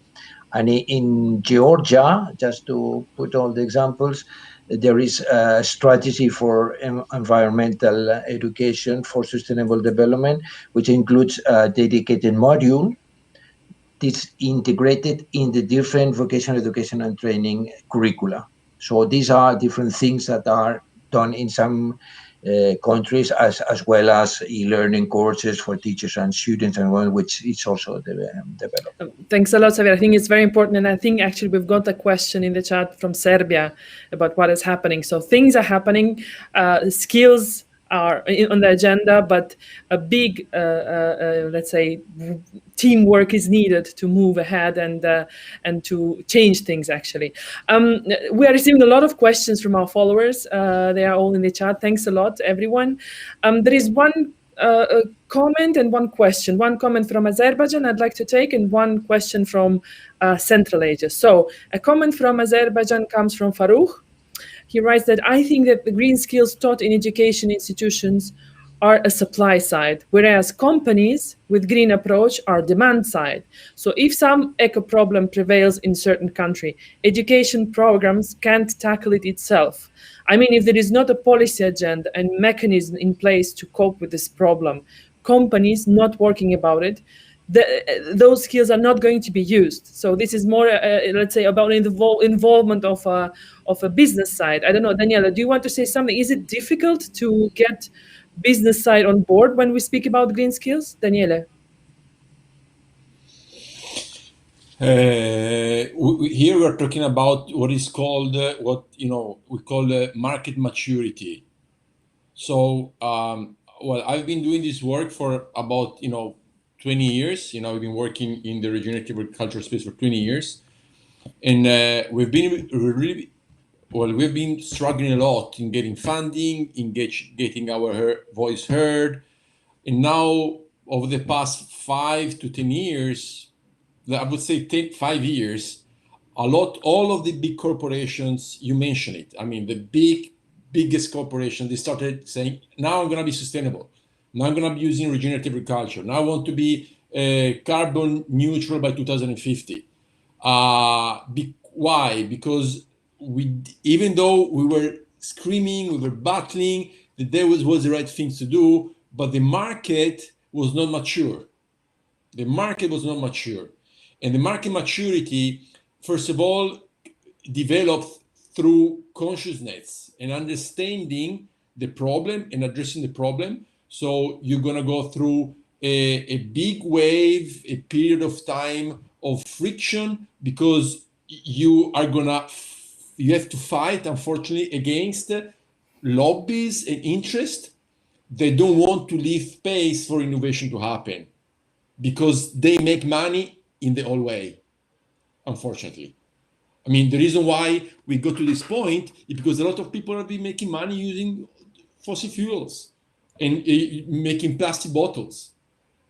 And in Georgia, just to put all the examples, there is a strategy for environmental education for sustainable development, which includes a dedicated module that's integrated in the different vocational education and training curricula. So these are different things that are done in some countries, as well as e-learning courses for teachers and students, and one which is also developed. Thanks a lot, Xavier. I think it's very important, and I think actually we've got a question in the chat from Serbia about what is happening. So things are happening, skills are on the agenda, but a big, let's say, teamwork is needed to move ahead and to change things, actually. We are receiving a lot of questions from our followers. They are all in the chat. Thanks a lot, everyone. There is one comment and one question. One comment from Azerbaijan I'd like to take, and one question from Central Asia. So a comment from Azerbaijan comes from Farouk. He writes that I think that the green skills taught in education institutions are a supply side, whereas companies with green approach are demand side. So if some eco problem prevails in certain country, education programs can't tackle it itself. I mean, if there is not a policy agenda and mechanism in place to cope with this problem, companies not working about it, those skills are not going to be used. So this is more, let's say, about involvement of a business side. I don't know, Daniela, do you want to say something? Is it difficult to get business side on board when we speak about green skills? Daniele? Here we're talking about what is called, we call market maturity. So, well, I've been doing this work for about, 20 years. I've been working in the regenerative agriculture space for 20 years. And we've been struggling a lot in getting funding, in getting our voice heard. And now, over the past 5 to 10 years, I would say 5 years, all of the big corporations, you mentioned it. I mean, the biggest corporations, they started saying, now I'm going to be sustainable. Now I'm going to be using regenerative agriculture. Now I want to be carbon neutral by 2050. Why? Because even though we were screaming, we were battling, that was the right thing to do, but the market was not mature. The market was not mature. And the market maturity, first of all, developed through consciousness and understanding the problem and addressing the problem. So you're going to go through a big wave, a period of time of friction, because you have to fight, unfortunately, against lobbies and interest. They don't want to leave space for innovation to happen because they make money in the old way, unfortunately. I mean, the reason why we got to this point is because a lot of people have been making money using fossil fuels and making plastic bottles.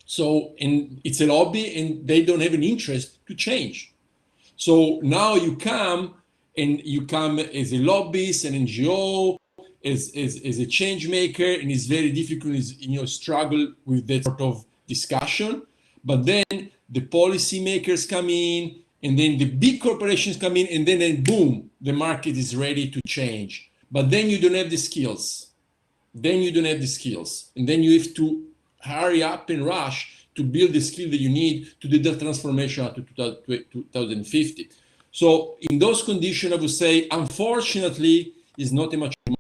So, and it's a lobby and they don't have an interest to change. So now you come as a lobbyist, an NGO, as a change maker, and it's very difficult, struggle with that sort of discussion. But then the policymakers come in, and then the big corporations come in, and then boom, the market is ready to change. But then you don't have the skills. And then you have to hurry up and rush to build the skill that you need to do the transformation to 2050. So in those conditions, I would say, unfortunately, is not a mature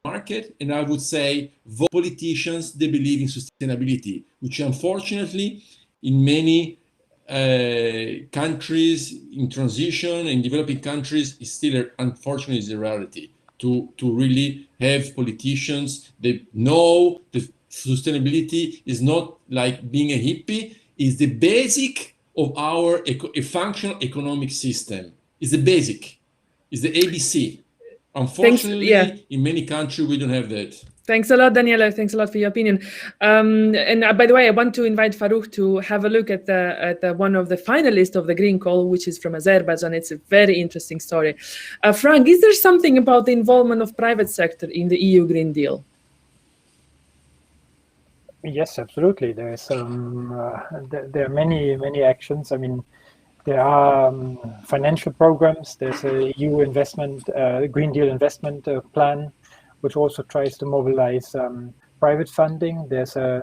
market, and I would say politicians, they believe in sustainability, which unfortunately in many countries in transition, in developing countries, is still, unfortunately, is a reality. To really have politicians that know that sustainability is not like being a hippie, is the basic of our a functional economic system. Is the basic, is the ABC. Unfortunately, in many countries, we don't have that. Thanks a lot, Daniele. Thanks a lot for your opinion. And by the way, I want to invite Farouk to have a look at the one of the finalists of the Green Call, which is from Azerbaijan. It's a very interesting story. Frank, is there something about the involvement of private sector in the EU Green Deal? Yes, absolutely. There is there are many actions. I mean, there are financial programs. There's a EU investment, Green Deal investment plan, which also tries to mobilize private funding. There's a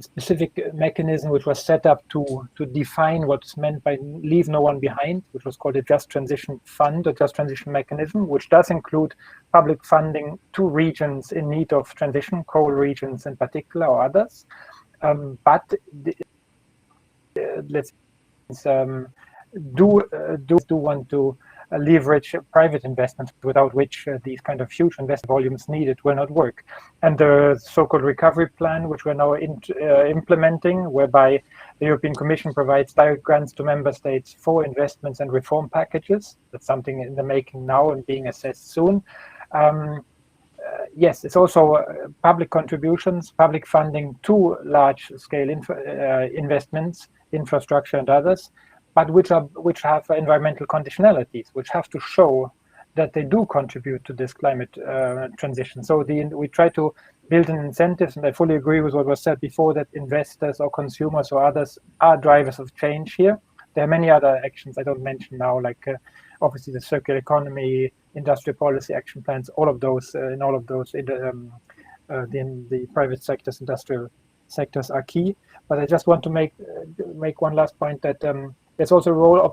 specific mechanism which was set up to define what's meant by leave no one behind, which was called a Just Transition Fund, a Just Transition Mechanism, which does include public funding to regions in need of transition, coal regions in particular, or others. But let's do want to leverage private investment, without which these kind of huge investment volumes needed will not work. And the so-called recovery plan, which we're now implementing, whereby the European Commission provides direct grants to member states for investments and reform packages. That's something in the making now and being assessed soon. Yes, it's also public contributions, public funding to large-scale investments, infrastructure and others, but which have environmental conditionalities, which have to show that they do contribute to this climate transition. So we try to build an incentives, and I fully agree with what was said before, that investors or consumers or others are drivers of change here. There are many other actions I don't mention now, like obviously the circular economy, industrial policy action plans, all of those, the private sectors, industrial sectors are key. But I just want to make one last point, that there's also a role of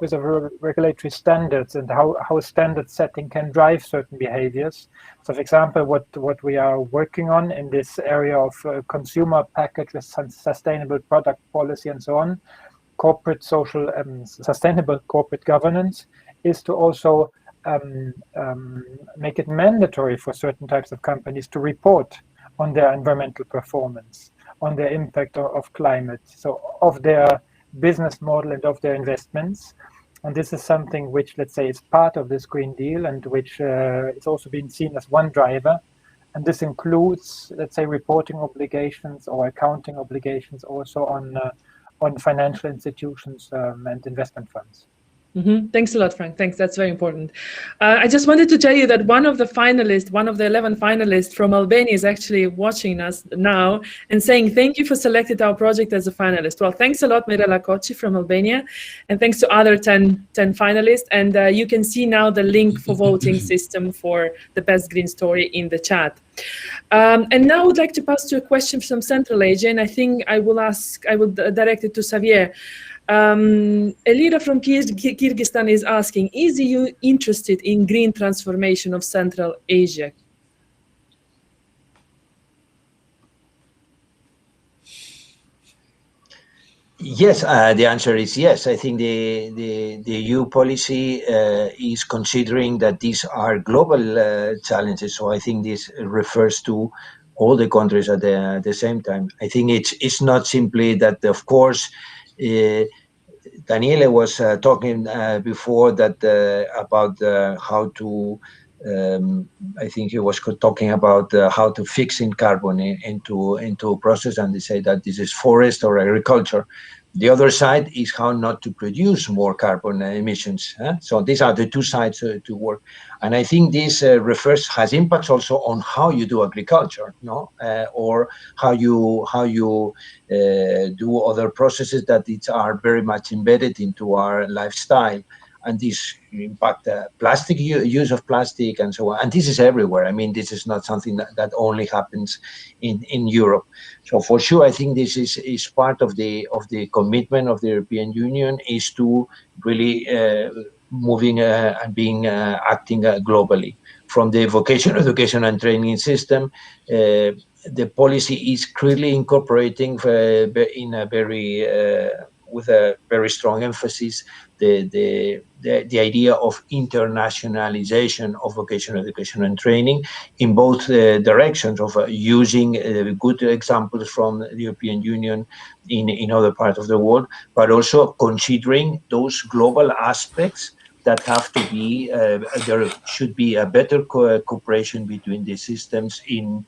regulatory standards and how standard setting can drive certain behaviors. So, for example, what we are working on in this area of consumer packages, sustainable product policy, and so on, corporate social sustainable corporate governance, is to also make it mandatory for certain types of companies to report on their environmental performance, on their impact of climate, so of their business model and of their investments. And this is something which, let's say, is part of this Green Deal, and which is also being seen as one driver. And this includes, let's say, reporting obligations or accounting obligations also on financial institutions and investment funds. Mm-hmm. Thanks a lot, Frank. Thanks. That's very important. I just wanted to tell you that one of the 11 finalists from Albania is actually watching us now and saying, thank you for selecting our project as a finalist. Well, thanks a lot, Mirela Kochi from Albania. And thanks to other 10 finalists. And you can see now the link for voting system for the best green story in the chat. And now I would like to pass to a question from Central Asia. And I think I will direct it to Xavier. Elira from Kyrgyzstan is asking, is the EU interested in green transformation of Central Asia? Yes, the answer is yes. I think the EU policy is considering that these are global challenges. So I think this refers to all the countries at the same time. I think it's not simply that, of course, Daniele was talking before that about how to. I think he was talking about how to fix in carbon into a process, and they say that this is forest or agriculture. The other side is how not to produce more carbon emissions. So these are the two sides to work, and I think this has impacts also on how you do agriculture, or how you do other processes that are very much embedded into our lifestyle. And this impact plastic use of plastic and so on. And this is everywhere. I mean, this is not something that only happens in Europe. So for sure, I think this is part of the commitment of the European Union, is to really moving and being acting globally. From the vocational education and training system, the policy is clearly incorporating in a very with a very strong emphasis the idea of internationalization of vocational education and training in both directions of using good examples from the European Union in other parts of the world, but also considering those global aspects that have to be, there should be a better cooperation between the systems in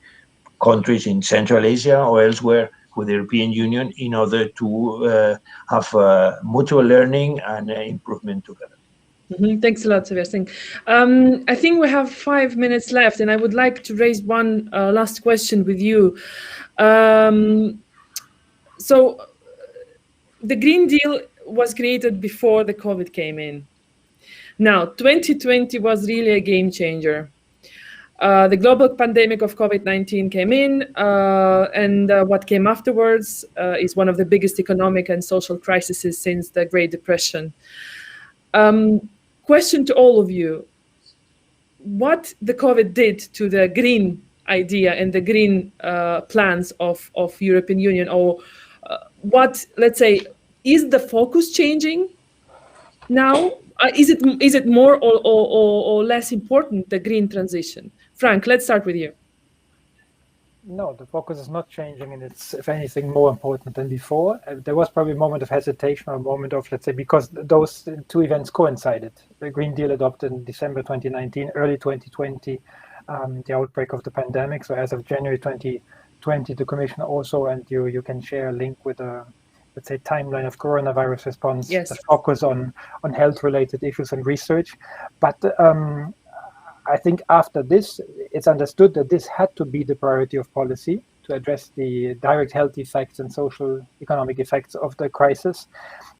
countries in Central Asia or elsewhere with the European Union in order to have mutual learning and improvement together. Thanks a lot, Xavier. I think we have 5 minutes left, and I would like to raise one last question with you. So the Green Deal was created before the COVID came in. Now, 2020 was really a game changer. The global pandemic of COVID-19 came in, and what came afterwards is one of the biggest economic and social crises since the Great Depression. Question to all of you: what the COVID did to the green idea and the green plans of European Union, or what, let's say, is the focus changing now? Is it more or less important, the green transition? Frank, let's start with you. No, the focus is not changing, and it's, if anything, more important than before. There was probably a moment of hesitation, or a moment of, let's say, because those two events coincided. The Green Deal adopted in December 2019, early 2020, the outbreak of the pandemic. So as of January 2020, the Commission also, and you can share a link with a, let's say, timeline of coronavirus response, Yes. the focus on health-related issues and research. But I think after this, it's understood that this had to be the priority of policy to address the direct health effects and social economic effects of the crisis.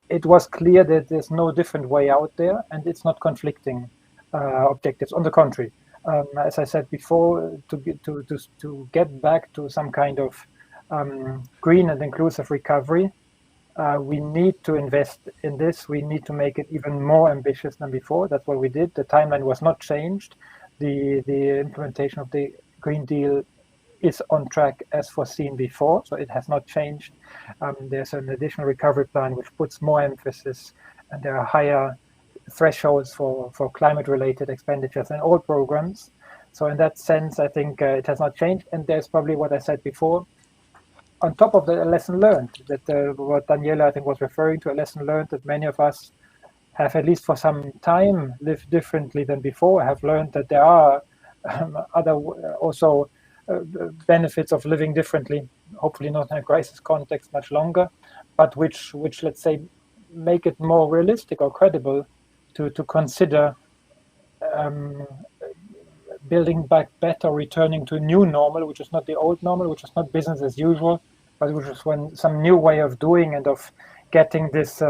It was clear that there's no different way out there, and it's not conflicting objectives. On the contrary, as I said before, to get back to some kind of green and inclusive recovery, we need to invest in this. We need to make it even more ambitious than before. That's what we did. The timeline was not changed. The implementation of the Green Deal is on track as foreseen before, so it has not changed. There's an additional recovery plan which puts more emphasis, and there are higher thresholds for climate-related expenditures in all programs. So in that sense, I think it has not changed. And there's probably what I said before, on top of the lesson learned, that what Daniele, I think, was referring to, a lesson learned that many of us have, at least for some time, lived differently than before, have learned that there are other also benefits of living differently, hopefully not in a crisis context much longer, but which let's say, make it more realistic or credible to consider building back better, returning to a new normal, which is not the old normal, which is not business as usual, but which is some new way of doing and of getting this,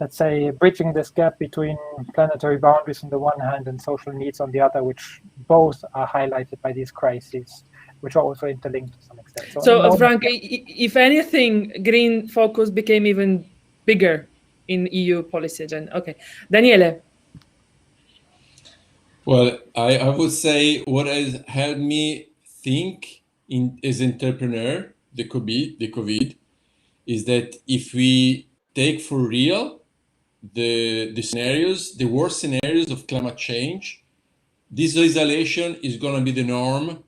let's say, bridging this gap between planetary boundaries on the one hand and social needs on the other, which both are highlighted by these crises, which are also interlinked to some extent. So Frank, if anything, green focus became even bigger in EU policy agenda. Okay, Daniele. Well, I would say what has helped me think as an entrepreneur, the COVID, is that if we take for real the scenarios, the worst scenarios of climate change, this isolation is going to be the norm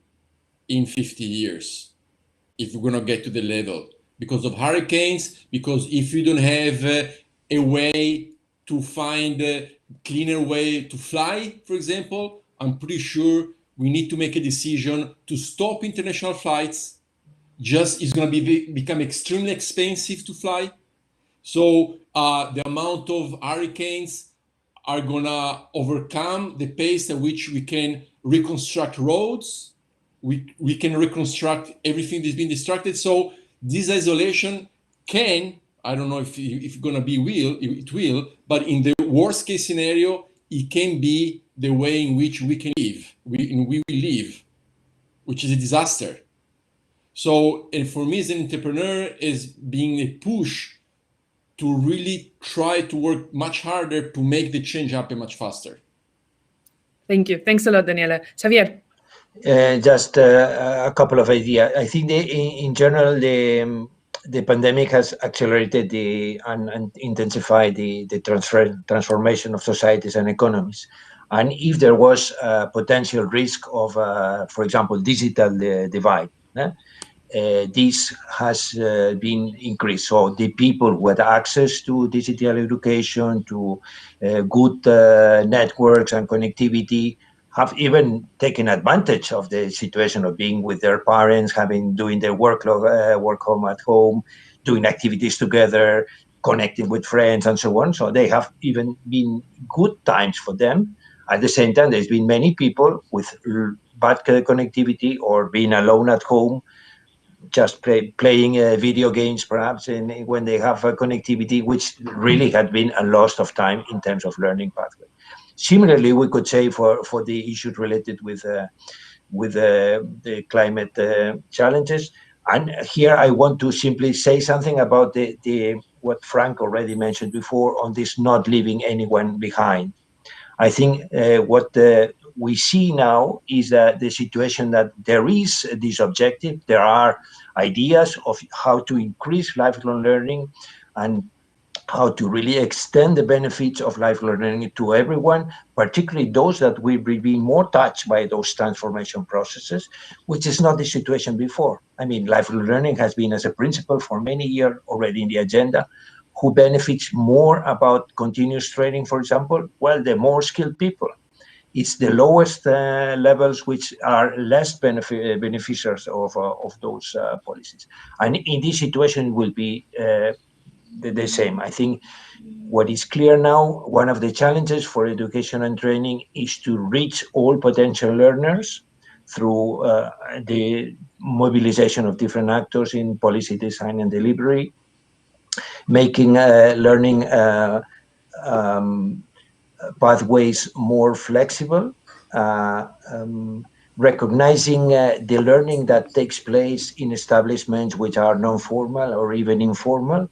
in 50 years, if we're going to get to the level, because of hurricanes, because if you don't have a way to find a cleaner way to fly, for example, I'm pretty sure we need to make a decision to stop international flights. Just it's going to become extremely expensive to fly. So the amount of hurricanes are going to overcome the pace at which we can reconstruct roads. We can reconstruct everything that's been destructed. So this isolation can, I don't know if it's going to be it will, but in the worst case scenario, it can be the way in which we can live, we will live, which is a disaster. So, and for me as an entrepreneur, is being a push to really try to work much harder to make the change happen much faster. Thank you. Thanks a lot, Daniele. Xavier. Just a couple of ideas. I think in general, the pandemic has accelerated and intensified the transformation of societies and economies. And if there was a potential risk of, for example, digital divide, this has been increased. So the people who had access to digital education, to good networks and connectivity, have even taken advantage of the situation of being with their parents, doing their work home at home, doing activities together, connecting with friends, and so on. So they have even been good times for them. At the same time, there's been many people with bad connectivity or being alone at home, just playing video games, perhaps, and when they have connectivity, which really had been a loss of time in terms of learning pathway. Similarly, we could say for the issues related with the climate challenges. And here I want to simply say something about what Frank already mentioned before on this not leaving anyone behind. I think what we see now is that the situation that there is this objective. There are ideas of how to increase lifelong learning and how to really extend the benefits of lifelong learning to everyone, particularly those that will be more touched by those transformation processes, which is not the situation before. I mean, lifelong learning has been as a principle for many years already in the agenda. Who benefits more about continuous training, for example? Well, the more skilled people. It's the lowest levels which are less beneficiaries of those policies. And in this situation, it will be the same. I think what is clear now, one of the challenges for education and training is to reach all potential learners through the mobilization of different actors in policy design and delivery, making learning pathways more flexible, recognizing the learning that takes place in establishments which are non-formal or even informal,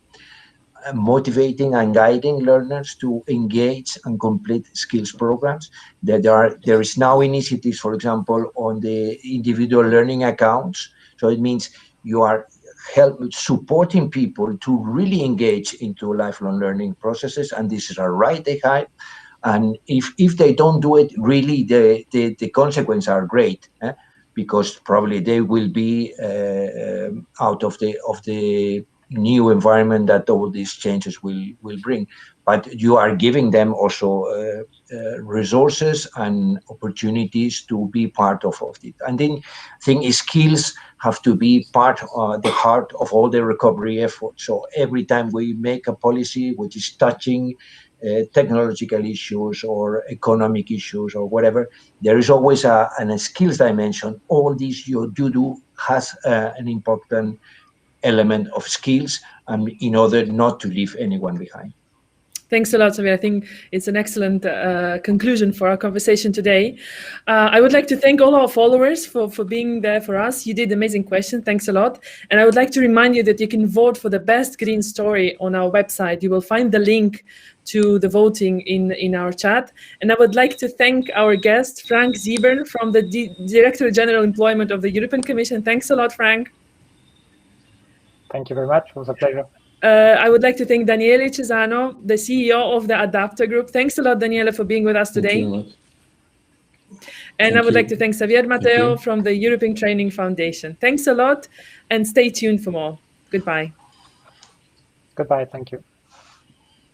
motivating and guiding learners to engage and complete skills programs. There is now initiatives, for example, on the individual learning accounts. So it means you are supporting people to really engage into lifelong learning processes, and this is a right they have. And if they don't do it, really the consequences are great, because probably they will be out of the new environment that all these changes will bring. But you are giving them also resources and opportunities to be part of it. And then I think skills have to be part of the heart of all the recovery effort. So every time we make a policy which is touching technological issues or economic issues or whatever, there is always a skills dimension. All these you do has an important element of skills, in order not to leave anyone behind. Thanks a lot, Xavier. I think it's an excellent conclusion for our conversation today. I would like to thank all our followers for being there for us. You did amazing questions. Thanks a lot. And I would like to remind you that you can vote for the best green story on our website. You will find the link to the voting in our chat. And I would like to thank our guest, Frank Siebern, from the Director General Employment of the European Commission. Thanks a lot, Frank. Thank you very much. It was a pleasure. I would like to thank Daniele Cesano, the CEO of the ADAPTA Group. Thanks a lot, Daniele, for being with us today. Thank you. And I would like to thank Xavier Matheu from the European Training Foundation. Thanks a lot, and stay tuned for more. Goodbye. Goodbye. Thank you.